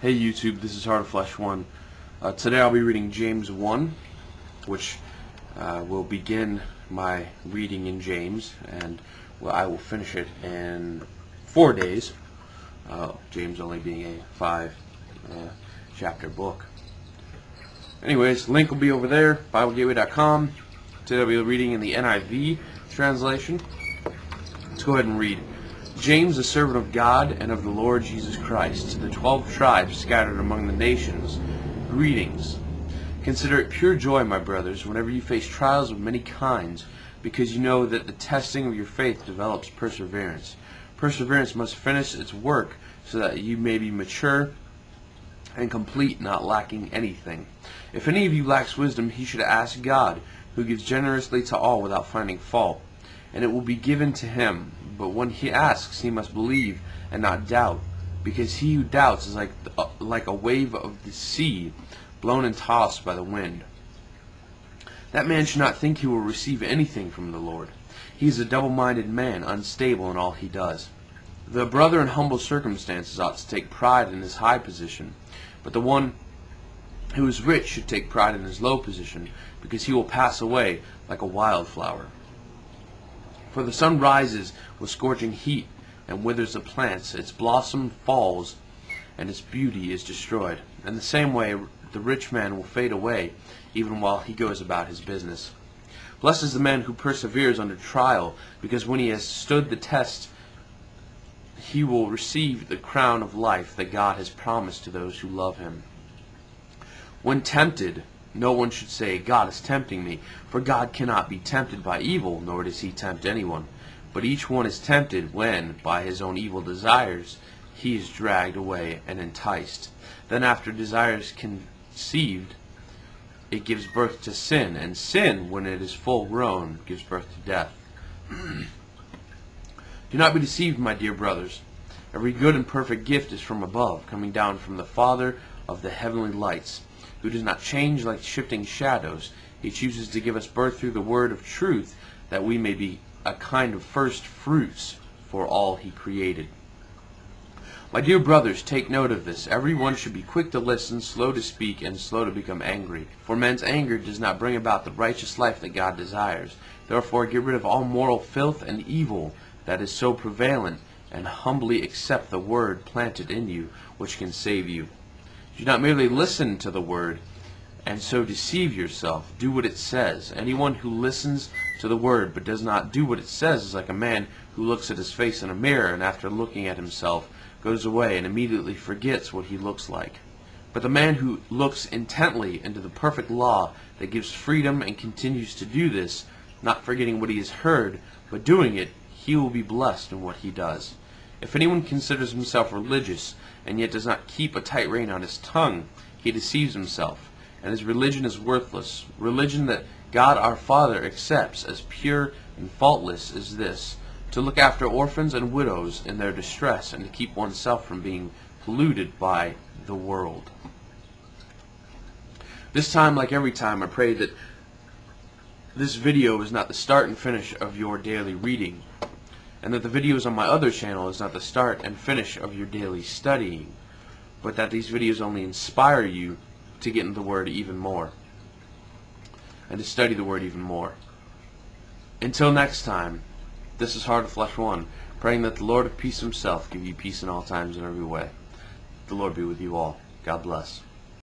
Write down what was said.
Hey YouTube, this is Heartofflesh1. Today I'll be reading James 1, which will begin my reading in James, and I will finish it in 4 days. James only being a 5-chapter book. Anyways, link will be over there, BibleGateway.com. Today I'll be reading in the NIV translation. Let's go ahead and read. James, a servant of God and of the Lord Jesus Christ, to the 12 tribes scattered among the nations, greetings. Consider it pure joy, my brothers, whenever you face trials of many kinds, because you know that the testing of your faith develops perseverance. Perseverance must finish its work, so that you may be mature and complete, not lacking anything. If any of you lacks wisdom, he should ask God, who gives generously to all without finding fault, and it will be given to him. But when he asks, he must believe and not doubt, because he who doubts is like a wave of the sea, blown and tossed by the wind. That man should not think he will receive anything from the Lord. He is a double-minded man, unstable in all he does. The brother in humble circumstances ought to take pride in his high position, but the one who is rich should take pride in his low position, because he will pass away like a wildflower. For the sun rises with scorching heat and withers the plants, its blossom falls, and its beauty is destroyed. In the same way, the rich man will fade away, even while he goes about his business. Blessed is the man who perseveres under trial, because when he has stood the test, he will receive the crown of life that God has promised to those who love him. When tempted, no one should say, God is tempting me, for God cannot be tempted by evil, nor does he tempt anyone. But each one is tempted when, by his own evil desires, he is dragged away and enticed. Then after desire is conceived, it gives birth to sin, and sin, when it is full grown, gives birth to death. Do not be deceived, my dear brothers. Every good and perfect gift is from above, coming down from the Father of the heavenly lights, who does not change like shifting shadows. He chooses to give us birth through the word of truth, that we may be a kind of first fruits for all he created. My dear brothers, take note of this. Everyone should be quick to listen, slow to speak, and slow to become angry. For men's anger does not bring about the righteous life that God desires. Therefore get rid of all moral filth and evil that is so prevalent, and humbly accept the word planted in you, which can save you. Do not merely listen to the word and so deceive yourself. Do what it says. Anyone who listens to the word but does not do what it says is like a man who looks at his face in a mirror, and after looking at himself goes away and immediately forgets what he looks like. But the man who looks intently into the perfect law that gives freedom and continues to do this, not forgetting what he has heard, but doing it, he will be blessed in what he does. If anyone considers himself religious, and yet does not keep a tight rein on his tongue, he deceives himself, and his religion is worthless. Religion that God our Father accepts as pure and faultless is this: to look after orphans and widows in their distress, and to keep oneself from being polluted by the world. This time, like every time, I pray that this video is not the start and finish of your daily reading, and that the videos on my other channel is not the start and finish of your daily studying, but that these videos only inspire you to get into the Word even more, and to study the Word even more. Until next time, this is Heartofflesh1, praying that the Lord of peace himself give you peace in all times and every way. The Lord be with you all. God bless.